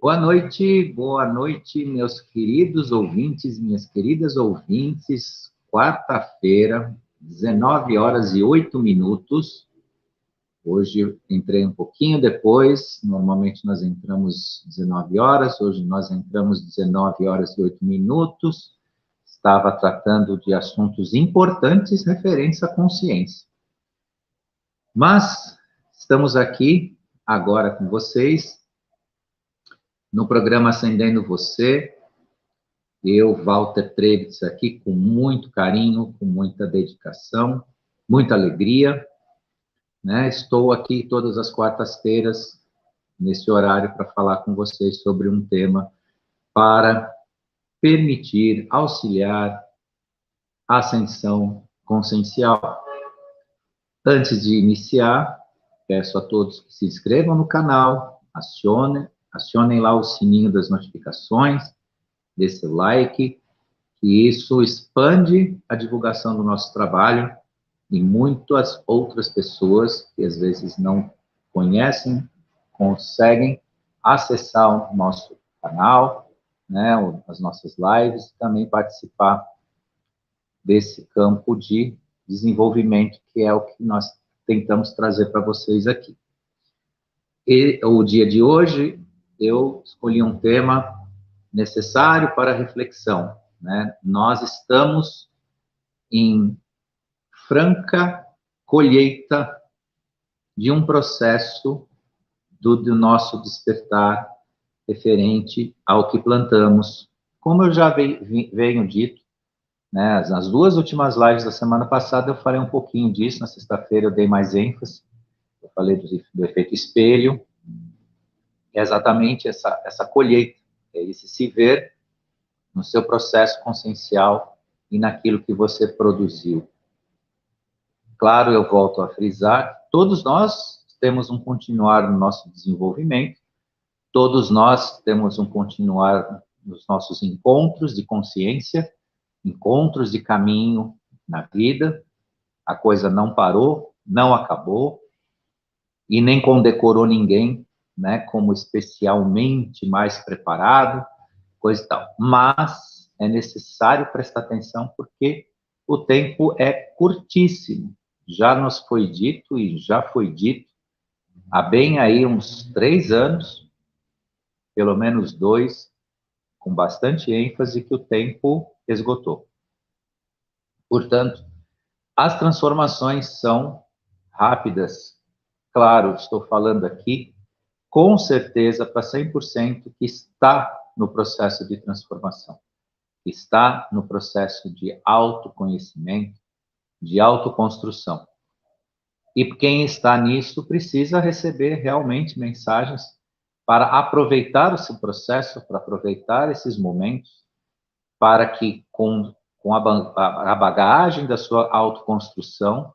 Boa noite, meus queridos ouvintes, minhas queridas ouvintes. Quarta-feira, 19 horas e 8 minutos. Hoje eu entrei um pouquinho depois, normalmente nós entramos 19 horas, hoje nós entramos 19 horas e 8 minutos. Estava tratando de assuntos importantes referentes à consciência. Mas estamos aqui agora com vocês no programa Acendendo Você. Eu, Walter Trevitz, aqui com muito carinho, com muita dedicação, muita alegria, né? Estou aqui todas as quartas-feiras, nesse horário, para falar com vocês sobre um tema para permitir, auxiliar a ascensão consciencial. Antes de iniciar, peço a todos que se inscrevam no canal, acionem lá o sininho das notificações, dê seu like, que isso expande a divulgação do nosso trabalho e muitas outras pessoas que às vezes não conhecem, conseguem acessar o nosso canal, né, as nossas lives, e também participar desse campo de desenvolvimento, que é o que nós tentamos trazer para vocês aqui. E o dia de hoje, eu escolhi um tema necessário para reflexão, né? Nós estamos em franca colheita de um processo do nosso despertar referente ao que plantamos. Como eu já venho dito, né, nas duas últimas lives da semana passada eu falei um pouquinho disso, na sexta-feira eu dei mais ênfase, eu falei do efeito espelho, é exatamente essa colheita, é esse se ver no seu processo consciencial e naquilo que você produziu. Claro, eu volto a frisar, todos nós temos um continuar no nosso desenvolvimento, todos nós temos um continuar nos nossos encontros de consciência, encontros de caminho na vida, a coisa não parou, não acabou, e nem condecorou ninguém, né, como especialmente mais preparado, coisa e tal. Mas é necessário prestar atenção porque o tempo é curtíssimo. Já nos foi dito e já foi dito há bem aí uns 3 anos, pelo menos 2, com bastante ênfase, que o tempo esgotou. Portanto, as transformações são rápidas. Claro, estou falando aqui, com certeza, para 100% que está no processo de transformação, está no processo de autoconhecimento, de autoconstrução. E quem está nisso precisa receber realmente mensagens para aproveitar esse processo, para aproveitar esses momentos, para que com a bagagem da sua autoconstrução,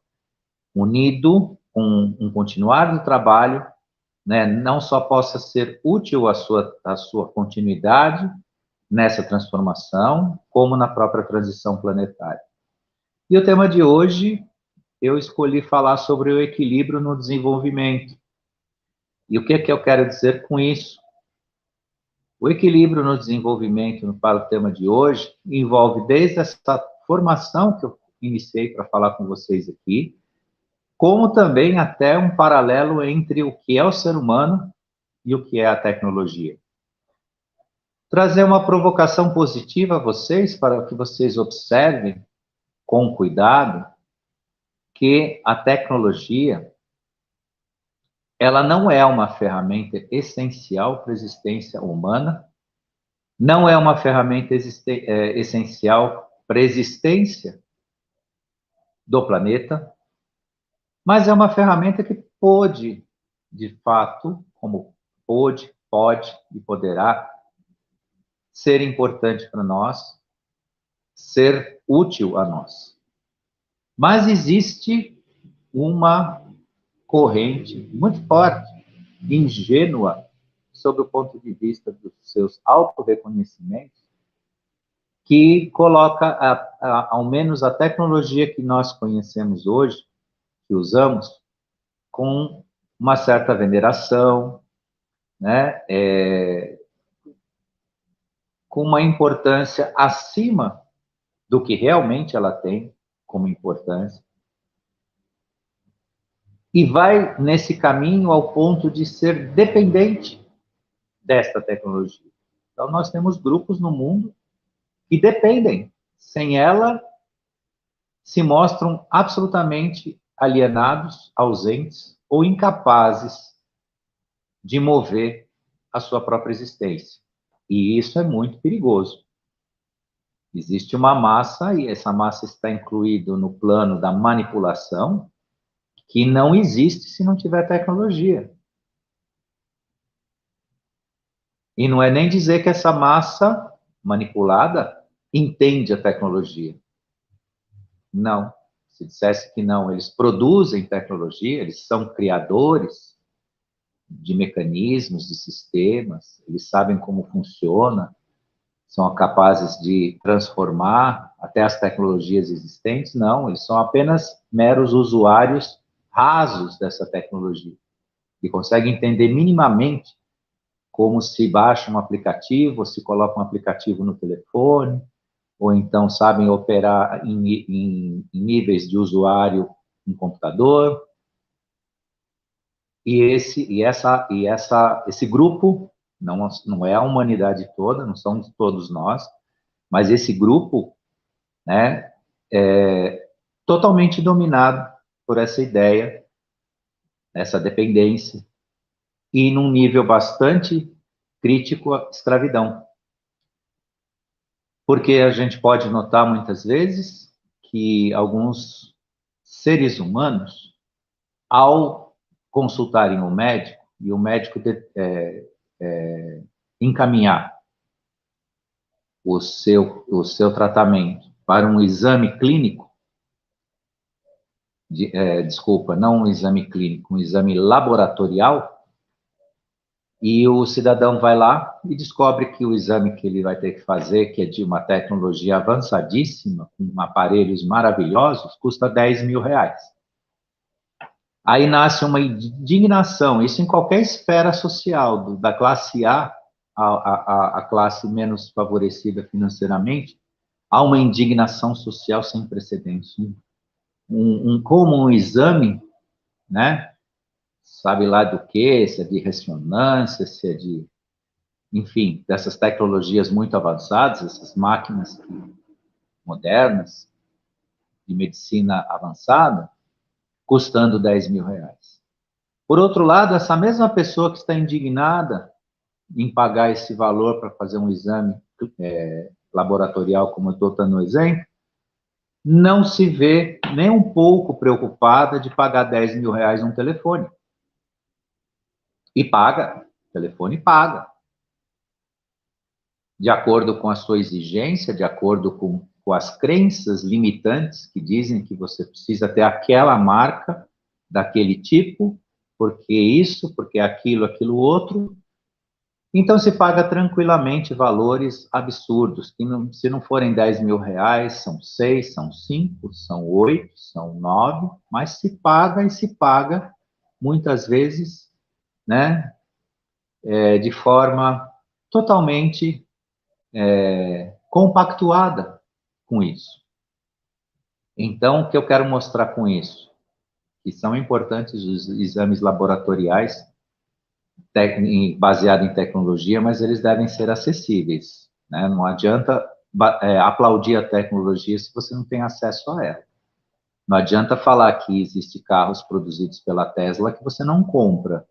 unido com um continuar do trabalho, né, não só possa ser útil à sua continuidade nessa transformação, como na própria transição planetária. E o tema de hoje, eu escolhi falar sobre o equilíbrio no desenvolvimento. E o que é que eu quero dizer com isso? O equilíbrio no desenvolvimento, para o tema de hoje, envolve desde essa formação que eu iniciei para falar com vocês aqui, como também até um paralelo entre o que é o ser humano e o que é a tecnologia. Trazer uma provocação positiva a vocês, para que vocês observem com cuidado que a tecnologia, ela não é uma ferramenta essencial para a existência humana, não é uma ferramenta essencial para a existência do planeta, mas é uma ferramenta que pode, de fato, como pode e poderá ser importante para nós, ser útil a nós. Mas existe uma corrente muito forte, ingênua, sob o ponto de vista dos seus autorreconhecimentos, que coloca, ao menos a tecnologia que nós conhecemos hoje, que usamos, com uma certa veneração, né? com uma importância acima do que realmente ela tem como importância, e vai nesse caminho ao ponto de ser dependente desta tecnologia. Então, nós temos grupos no mundo que dependem. Sem ela, se mostram absolutamente alienados, ausentes ou incapazes de mover a sua própria existência. E isso é muito perigoso. Existe uma massa, e essa massa está incluída no plano da manipulação, que não existe se não tiver tecnologia. E não é nem dizer que essa massa manipulada entende a tecnologia. Não. Se dissesse que não, eles produzem tecnologia, eles são criadores de mecanismos, de sistemas, eles sabem como funciona, são capazes de transformar até as tecnologias existentes. Não, eles são apenas meros usuários rasos dessa tecnologia, que conseguem entender minimamente como se baixa um aplicativo, ou se coloca um aplicativo no telefone, ou então sabem operar em níveis de usuário em computador. E esse grupo não é a humanidade toda, não somos todos nós, mas esse grupo, né, é totalmente dominado por essa ideia, essa dependência, e num nível bastante crítico, a escravidão. Porque a gente pode notar muitas vezes que alguns seres humanos, ao consultarem o médico, e o médico encaminhar o seu tratamento para um exame clínico, desculpa, não um exame clínico, um exame laboratorial, e o cidadão vai lá e descobre que o exame que ele vai ter que fazer, que é de uma tecnologia avançadíssima, com aparelhos maravilhosos, custa 10 mil reais. Aí nasce uma indignação, isso em qualquer esfera social, da classe A à classe menos favorecida financeiramente, há uma indignação social sem precedentes. Como um exame, né? Sabe lá do que, se é de ressonância, se é de, enfim, dessas tecnologias muito avançadas, essas máquinas modernas, de medicina avançada, custando 10 mil reais. Por outro lado, essa mesma pessoa que está indignada em pagar esse valor para fazer um exame laboratorial, como eu estou dando um exemplo, não se vê nem um pouco preocupada de pagar 10 mil reais num telefone. E paga, o telefone paga. De acordo com a sua exigência, de acordo com as crenças limitantes que dizem que você precisa ter aquela marca, daquele tipo, porque isso, porque aquilo, aquilo outro. Então se paga tranquilamente valores absurdos, que não, se não forem 10 mil reais, são 6, são 5, são 8, são 9, mas se paga e se paga, muitas vezes, né, de forma totalmente compactuada com isso. Então, o que eu quero mostrar com isso? Que são importantes os exames laboratoriais baseados em tecnologia, mas eles devem ser acessíveis, né? Não adianta aplaudir a tecnologia se você não tem acesso a ela. Não adianta falar que existem carros produzidos pela Tesla que você não compra,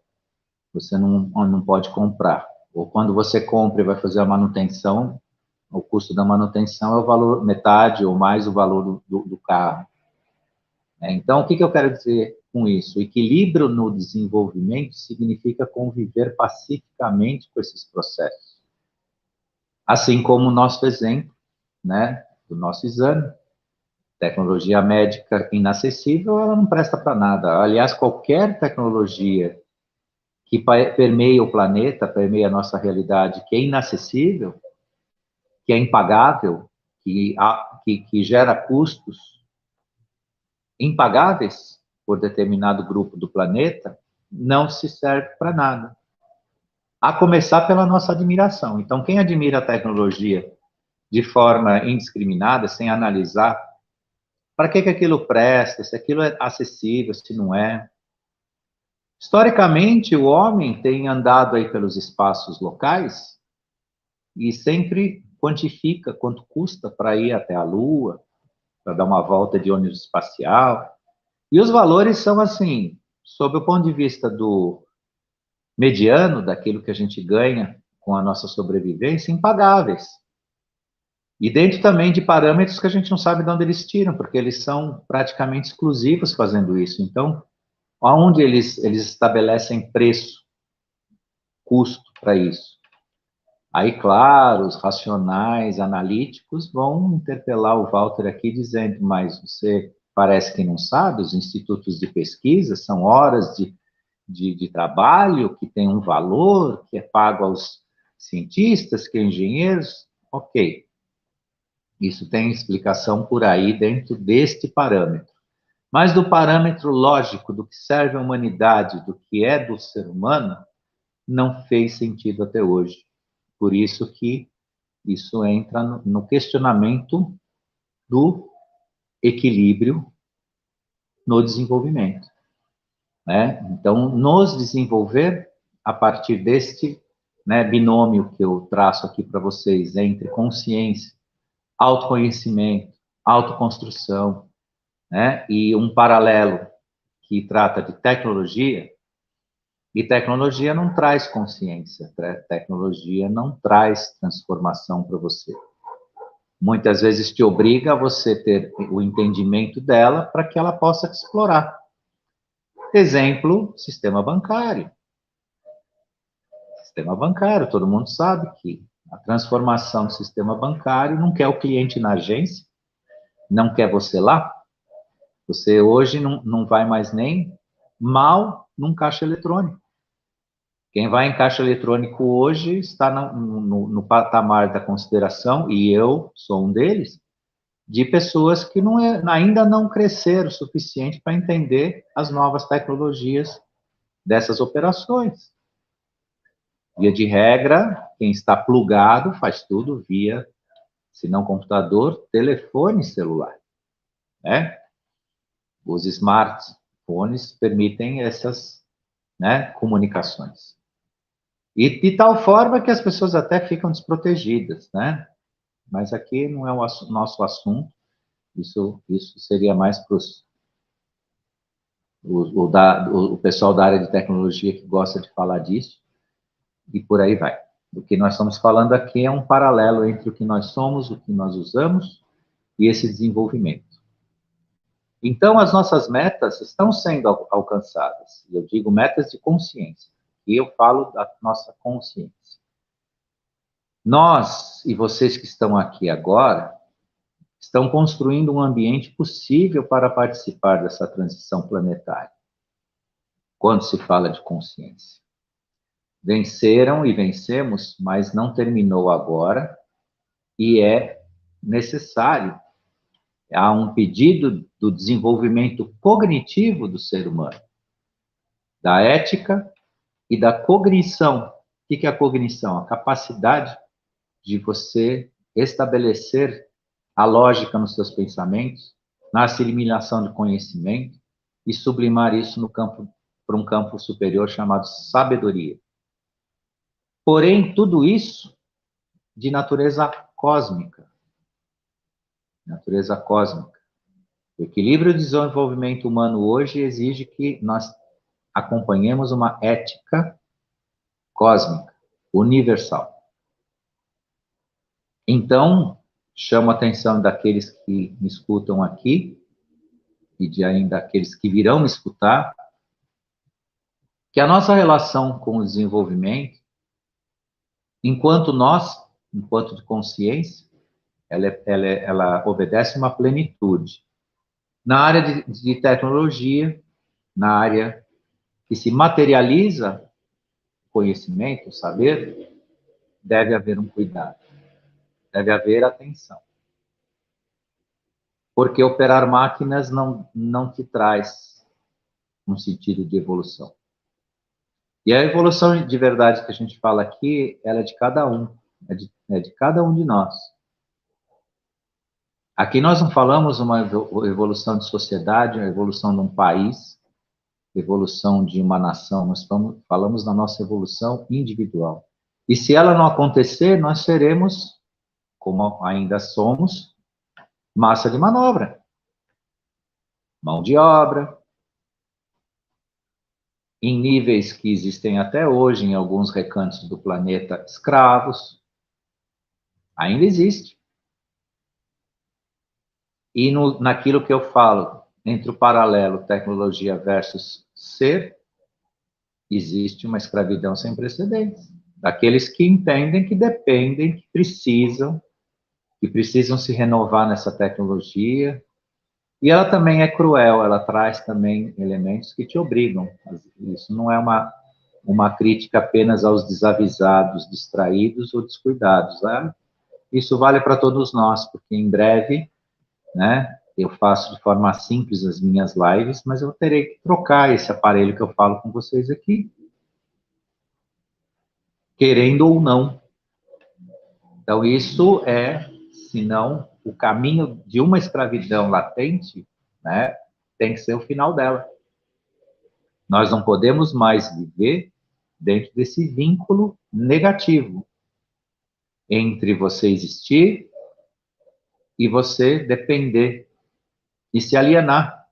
você não pode comprar. Ou quando você compra e vai fazer a manutenção, o custo da manutenção é o valor, metade ou mais o valor do carro. Então, o que eu quero dizer com isso? O equilíbrio no desenvolvimento significa conviver pacificamente com esses processos. Assim como o nosso exemplo, né, do nosso exame, tecnologia médica inacessível, ela não presta para nada. Aliás, qualquer tecnologia que permeia o planeta, permeia a nossa realidade, que é inacessível, que é impagável, que gera custos impagáveis por determinado grupo do planeta, não se serve para nada. A começar pela nossa admiração. Então, quem admira a tecnologia de forma indiscriminada, sem analisar, para que aquilo presta, se aquilo é acessível, se não é. Historicamente, o homem tem andado aí pelos espaços locais e sempre quantifica quanto custa para ir até a Lua, para dar uma volta de ônibus espacial. E os valores são assim, sob o ponto de vista do mediano, daquilo que a gente ganha com a nossa sobrevivência, impagáveis. E dentro também de parâmetros que a gente não sabe de onde eles tiram, porque eles são praticamente exclusivos fazendo isso. Então, aonde eles estabelecem preço, custo para isso? Aí, claro, os racionais, analíticos vão interpelar o Walter aqui dizendo, mas você parece que não sabe, os institutos de pesquisa são horas de trabalho que tem um valor, que é pago aos cientistas, que é engenheiros. Ok, isso tem explicação por aí dentro deste parâmetro. Mas do parâmetro lógico do que serve a humanidade, do que é do ser humano, não fez sentido até hoje. Por isso que isso entra no questionamento do equilíbrio no desenvolvimento, né? Então, nos desenvolver a partir deste, né, binômio que eu traço aqui para vocês entre consciência, autoconhecimento, autoconstrução, né? E um paralelo que trata de tecnologia, e tecnologia não traz consciência, tecnologia não traz transformação para você. Muitas vezes te obriga a você ter o entendimento dela para que ela possa te explorar. Exemplo, sistema bancário. Sistema bancário, todo mundo sabe que a transformação do sistema bancário não quer o cliente na agência, não quer você lá. Você hoje não vai mais nem mal num caixa eletrônico. Quem vai em caixa eletrônico hoje está no patamar da consideração, e eu sou um deles, de pessoas que ainda não cresceram o suficiente para entender as novas tecnologias dessas operações. Via de regra, quem está plugado faz tudo via, se não computador, telefone celular, né? Os smartphones permitem essas, né, comunicações. E de tal forma que as pessoas até ficam desprotegidas, né? Mas aqui não é o nosso assunto, isso seria mais para o pessoal da área de tecnologia que gosta de falar disso, e por aí vai. O que nós estamos falando aqui é um paralelo entre o que nós somos, o que nós usamos e esse desenvolvimento. Então, as nossas metas estão sendo alcançadas, e eu digo metas de consciência, e eu falo da nossa consciência. Nós e vocês que estão aqui agora estão construindo um ambiente possível para participar dessa transição planetária, quando se fala de consciência. Venceram e vencemos, mas não terminou agora, e é necessário. Há um pedido do desenvolvimento cognitivo do ser humano, da ética e da cognição. O que é a cognição? A capacidade de você estabelecer a lógica nos seus pensamentos, na assimilação de conhecimento e sublimar isso no campo, para um campo superior chamado sabedoria. Porém, tudo isso de natureza cósmica. Natureza cósmica. O equilíbrio do desenvolvimento humano hoje exige que nós acompanhemos uma ética cósmica, universal. Então, chamo a atenção daqueles que me escutam aqui e de ainda aqueles que virão me escutar, que a nossa relação com o desenvolvimento, enquanto de consciência, ela obedece uma plenitude. Na área de tecnologia, na área que se materializa o conhecimento, o saber, deve haver um cuidado, deve haver atenção. Porque operar máquinas não te traz um sentido de evolução. E a evolução de verdade que a gente fala aqui, ela é de cada um, é de cada um de nós. Aqui nós não falamos uma evolução de sociedade, uma evolução de um país, evolução de uma nação, nós falamos da nossa evolução individual. E se ela não acontecer, nós seremos, como ainda somos, massa de manobra, mão de obra, em níveis que existem até hoje em alguns recantos do planeta, escravos, ainda existe. E naquilo que eu falo, entre o paralelo tecnologia versus ser, existe uma escravidão sem precedentes. Daqueles que entendem que dependem, que precisam se renovar nessa tecnologia. E ela também é cruel, ela traz também elementos que te obrigam. Isso não é uma crítica apenas aos desavisados, distraídos ou descuidados. Né? Isso vale para todos nós, porque em breve, né, eu faço de forma simples as minhas lives, mas eu terei que trocar esse aparelho que eu falo com vocês aqui, querendo ou não. Então, isso é, se não, o caminho de uma escravidão latente, né, tem que ser o final dela. Nós não podemos mais viver dentro desse vínculo negativo entre você existir e você depender e se alienar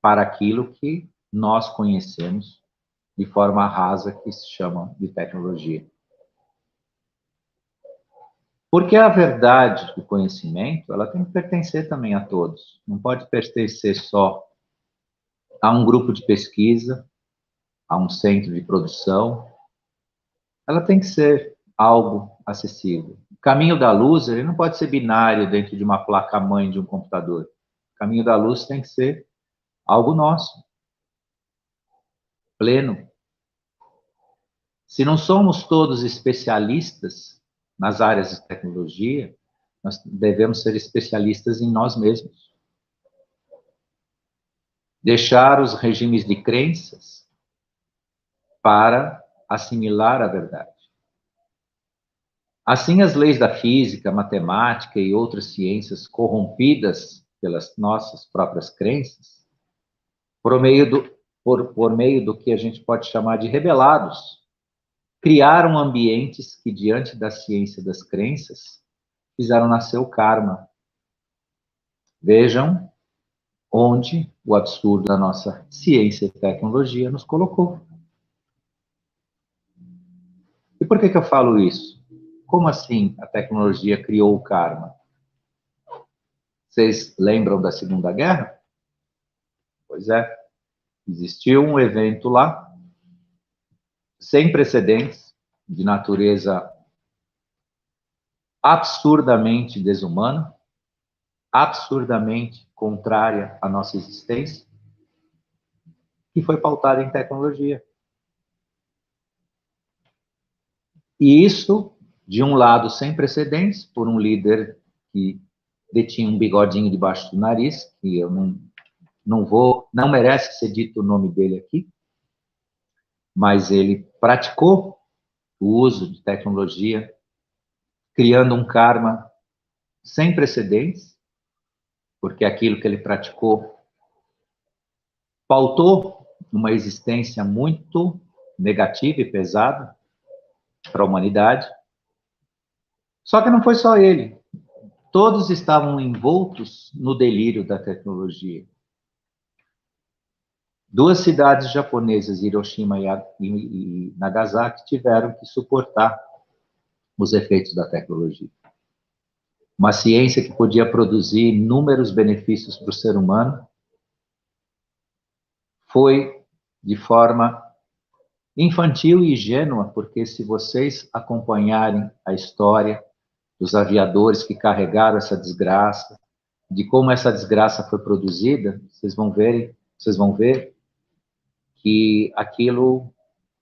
para aquilo que nós conhecemos de forma rasa, que se chama de tecnologia. Porque a verdade do conhecimento, ela tem que pertencer também a todos. Não pode pertencer só a um grupo de pesquisa, a um centro de produção. Ela tem que ser algo acessível. O caminho da luz, ele não pode ser binário dentro de uma placa-mãe de um computador. O caminho da luz tem que ser algo nosso, pleno. Se não somos todos especialistas nas áreas de tecnologia, nós devemos ser especialistas em nós mesmos. Deixar os regimes de crenças para assimilar a verdade. Assim, as leis da física, matemática e outras ciências corrompidas pelas nossas próprias crenças, por meio do que a gente pode chamar de rebelados, criaram ambientes que, diante da ciência das crenças, fizeram nascer o karma. Vejam onde o absurdo da nossa ciência e tecnologia nos colocou. E por que eu falo isso? Como assim a tecnologia criou o karma? Vocês lembram da Segunda Guerra? Pois é, existiu um evento lá, sem precedentes, de natureza absurdamente desumana, absurdamente contrária à nossa existência, que foi pautada em tecnologia. E isso, de um lado, sem precedentes, por um líder que detinha um bigodinho debaixo do nariz, que eu não merece ser dito o nome dele aqui, mas ele praticou o uso de tecnologia, criando um karma sem precedentes, porque aquilo que ele praticou pautou uma existência muito negativa e pesada para a humanidade. Só que não foi só ele. Todos estavam envoltos no delírio da tecnologia. Duas cidades japonesas, Hiroshima e Nagasaki, tiveram que suportar os efeitos da tecnologia. Uma ciência que podia produzir inúmeros benefícios para o ser humano foi de forma infantil e ingênua, porque se vocês acompanharem a história dos aviadores que carregaram essa desgraça, de como essa desgraça foi produzida, vocês vão ver que aquilo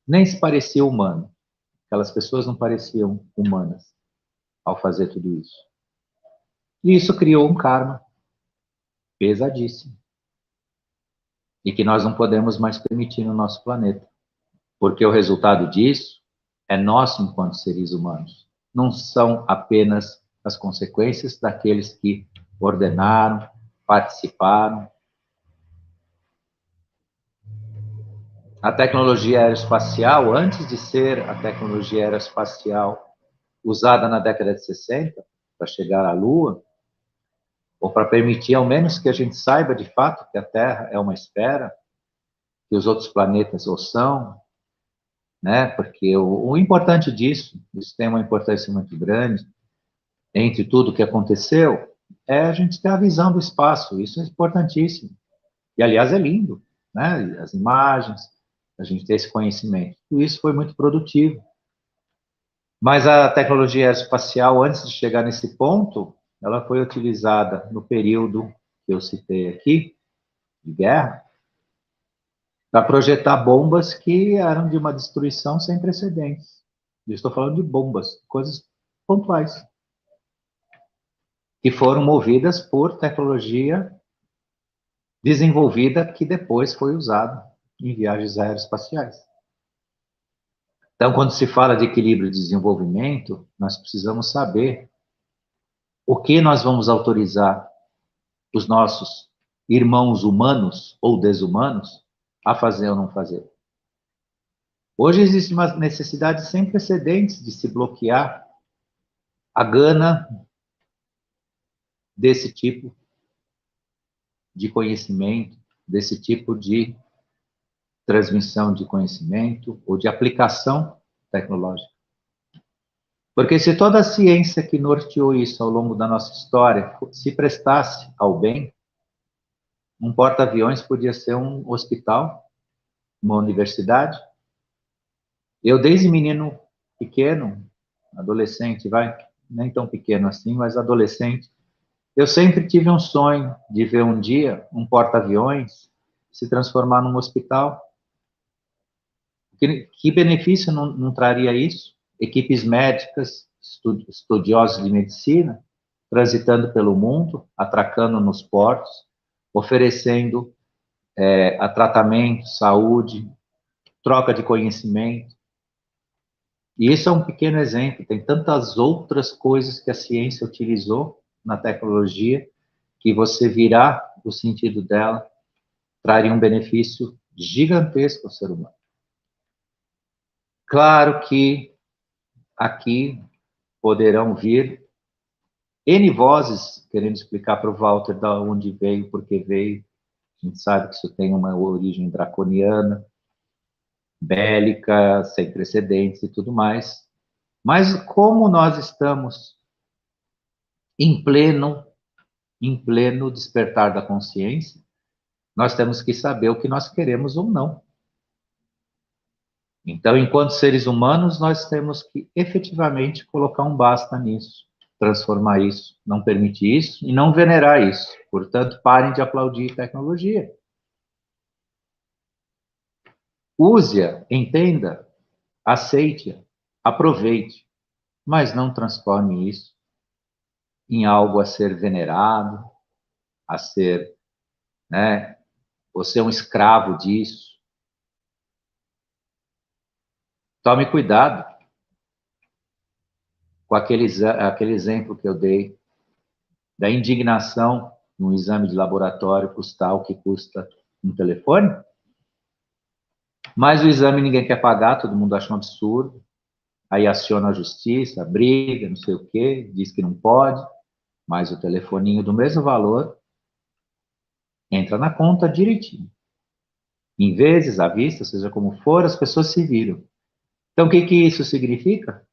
nem se parecia humano. Aquelas pessoas não pareciam humanas ao fazer tudo isso. E isso criou um karma pesadíssimo. E que nós não podemos mais permitir no nosso planeta. porque o resultado disso é nosso enquanto seres humanos. Não são apenas as consequências daqueles que ordenaram, participaram. A tecnologia aeroespacial, antes de ser a tecnologia aeroespacial usada na década de 60 para chegar à Lua, ou para permitir ao menos que a gente saiba de fato que a Terra é uma esfera, que os outros planetas o são, né? Porque o importante disso, isso tem uma importância muito grande, entre tudo que aconteceu, é a gente ter a visão do espaço, isso é importantíssimo. E, aliás, é lindo, né? As imagens, a gente ter esse conhecimento. Tudo isso foi muito produtivo. Mas a tecnologia aeroespacial, antes de chegar nesse ponto, ela foi utilizada no período que eu citei aqui, de guerra, para projetar bombas que eram de uma destruição sem precedentes. Eu estou falando de bombas, coisas pontuais, que foram movidas por tecnologia desenvolvida que depois foi usada em viagens aeroespaciais. Então, quando se fala de equilíbrio de desenvolvimento, nós precisamos saber o que nós vamos autorizar os nossos irmãos humanos ou desumanos a fazer ou não fazer. Hoje existe uma necessidade sem precedentes de se bloquear a gana desse tipo de conhecimento, desse tipo de transmissão de conhecimento ou de aplicação tecnológica. Porque se toda a ciência que norteou isso ao longo da nossa história se prestasse ao bem, um porta-aviões podia ser um hospital, uma universidade. Eu, desde menino pequeno, adolescente, vai, nem tão pequeno assim, mas adolescente, eu sempre tive um sonho de ver um dia um porta-aviões se transformar num hospital. Que benefício não traria isso? Equipes médicas, estudiosos de medicina, transitando pelo mundo, atracando nos portos, oferecendo a tratamento, saúde, troca de conhecimento. E isso é um pequeno exemplo. Tem tantas outras coisas que a ciência utilizou na tecnologia que você virar o sentido dela traria um benefício gigantesco ao ser humano. Claro que aqui poderão vir N vozes querendo explicar para o Walter de onde veio, por que veio. A gente sabe que isso tem uma origem draconiana, bélica, sem precedentes e tudo mais. Mas como nós estamos em pleno despertar da consciência, nós temos que saber o que nós queremos ou não. Então, enquanto seres humanos, nós temos que efetivamente colocar um basta nisso, transformar isso, não permitir isso e não venerar isso. Portanto, parem de aplaudir tecnologia. Use-a, entenda, aceite-a, aproveite, mas não transforme isso em algo a ser venerado, a ser, né, você é um escravo disso. Tome cuidado com aquele exemplo que eu dei da indignação num exame de laboratório custar o que custa um telefone, mas o exame ninguém quer pagar, todo mundo acha um absurdo, aí aciona a justiça, briga, não sei o quê, diz que não pode, mas o telefoninho do mesmo valor entra na conta direitinho. Em vezes, à vista, seja como for, as pessoas se viram. Então, o que que isso significa?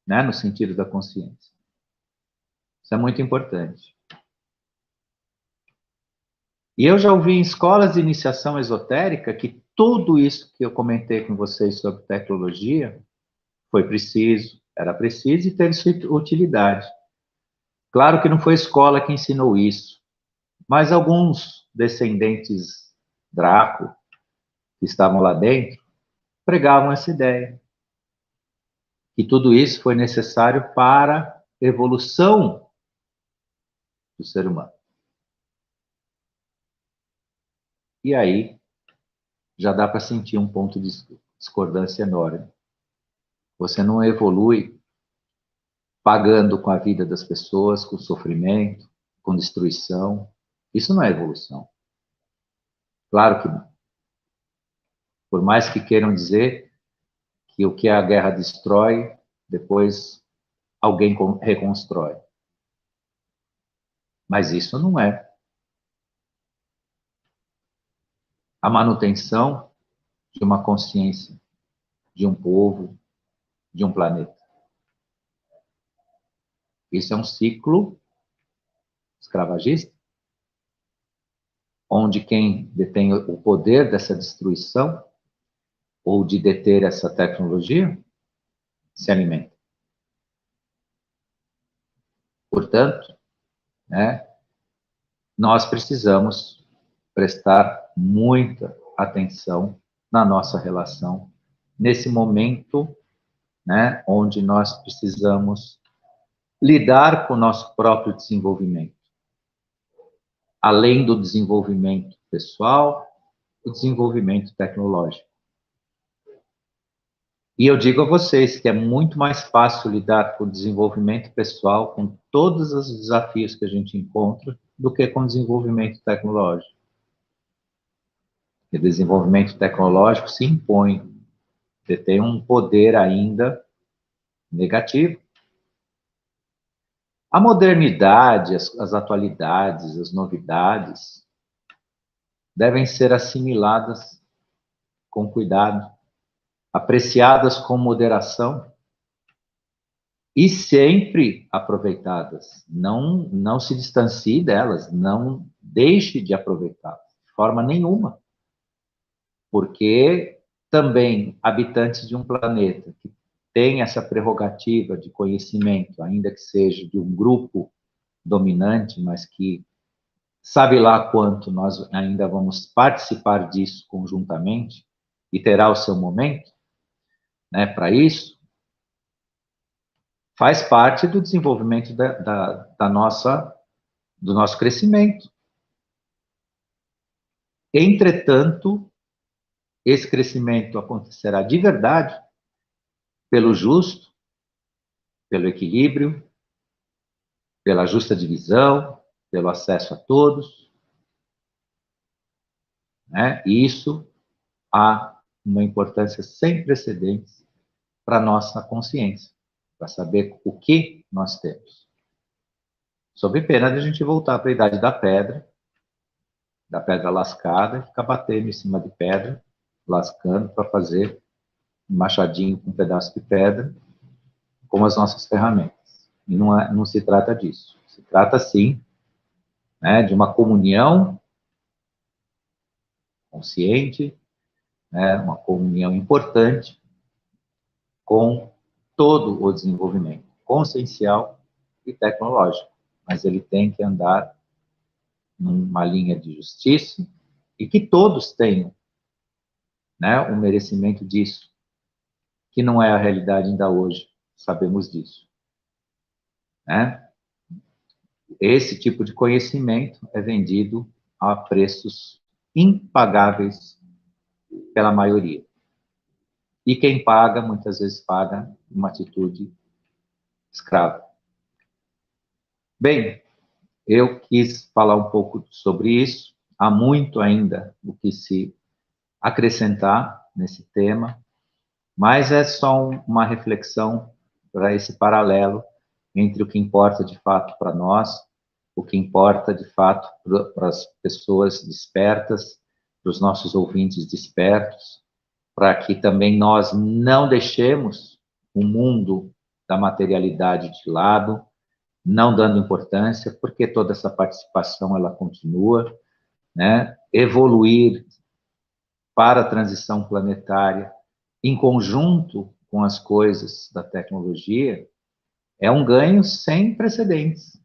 Né, no sentido da consciência. Isso é muito importante. E eu já ouvi em escolas de iniciação esotérica que tudo isso que eu comentei com vocês sobre tecnologia foi preciso, era preciso e teve sua utilidade. Claro que não foi a escola que ensinou isso, mas alguns descendentes Draco que estavam lá dentro pregavam essa ideia, que tudo isso foi necessário para a evolução do ser humano. E aí já dá para sentir um ponto de discordância enorme. Você não evolui pagando com a vida das pessoas, com sofrimento, com destruição. Isso não é evolução. Claro que não. Por mais que queiram dizer que o que a guerra destrói, depois alguém reconstrói. Mas isso não é a manutenção de uma consciência, de um povo, de um planeta. Isso é um ciclo escravagista, onde quem detém o poder dessa destruição ou de deter essa tecnologia se alimenta. Portanto, né, nós precisamos prestar muita atenção na nossa relação nesse momento, né, onde nós precisamos lidar com o nosso próprio desenvolvimento. Além do desenvolvimento pessoal, o desenvolvimento tecnológico. E eu digo a vocês que é muito mais fácil lidar com o desenvolvimento pessoal, com todos os desafios que a gente encontra, do que com o desenvolvimento tecnológico. O desenvolvimento tecnológico se impõe, você tem um poder ainda negativo. A modernidade, as atualidades, as novidades devem ser assimiladas com cuidado, apreciadas com moderação e sempre aproveitadas. Não se distancie delas, não deixe de aproveitá-las, de forma nenhuma. Porque também habitantes de um planeta que tem essa prerrogativa de conhecimento, ainda que seja de um grupo dominante, mas que sabe lá quanto nós ainda vamos participar disso conjuntamente, e terá o seu momento, né, para isso, faz parte do desenvolvimento do nosso crescimento. Entretanto, esse crescimento acontecerá de verdade pelo justo, pelo equilíbrio, pela justa divisão, pelo acesso a todos, né? E isso há uma importância sem precedentes para a nossa consciência, para saber o que nós temos. Sob pena de a gente voltar para a idade da pedra lascada, e ficar batendo em cima de pedra, lascando para fazer um machadinho com um pedaço de pedra, como as nossas ferramentas. E não se trata disso. Se trata, sim, né, de uma comunhão consciente, né, uma comunhão importante com todo o desenvolvimento consciencial e tecnológico. Mas ele tem que andar numa linha de justiça e que todos tenham, né, o merecimento disso, que não é a realidade ainda hoje, sabemos disso. Né? Esse tipo de conhecimento é vendido a preços impagáveis pela maioria. E quem paga, muitas vezes paga uma atitude escrava. Bem, eu quis falar um pouco sobre isso. Há muito ainda o que se acrescentar nesse tema, mas é só uma reflexão para esse paralelo entre o que importa de fato para nós, o que importa de fato para as pessoas despertas, para os nossos ouvintes despertos, para que também nós não deixemos o mundo da materialidade de lado, não dando importância, porque toda essa participação ela continua, né? Evoluir para a transição planetária em conjunto com as coisas da tecnologia é um ganho sem precedentes.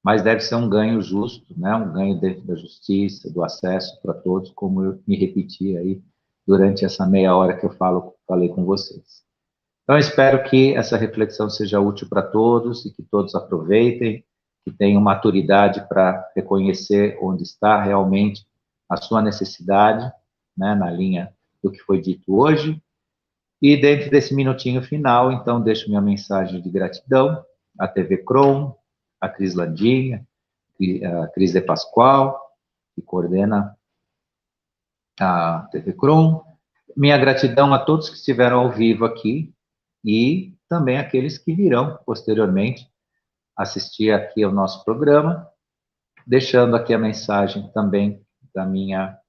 Mas deve ser um ganho justo, né? Um ganho dentro da justiça, do acesso para todos, como eu me repeti aí durante essa meia hora que eu falei com vocês. Então, eu espero que essa reflexão seja útil para todos e que todos aproveitem, que tenham maturidade para reconhecer onde está realmente a sua necessidade, né, na linha do que foi dito hoje. E dentro desse minutinho final, então, deixo minha mensagem de gratidão à TV Crom, à Cris Landinha, a Cris de Pascoal, que coordena a TV Crom. Minha gratidão a todos que estiveram ao vivo aqui e também aqueles que virão posteriormente assistir aqui ao nosso programa, deixando aqui a mensagem também da minha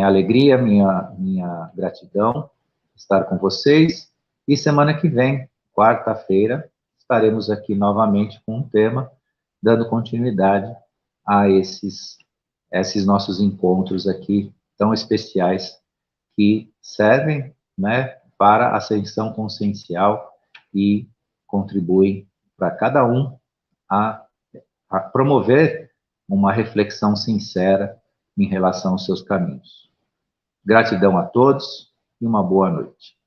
alegria, minha gratidão estar com vocês. E semana que vem, quarta-feira, estaremos aqui novamente com um tema, dando continuidade a esses nossos encontros aqui tão especiais que servem, né, para a ascensão consciencial e contribuem para cada um a promover uma reflexão sincera em relação aos seus caminhos. Gratidão a todos e uma boa noite.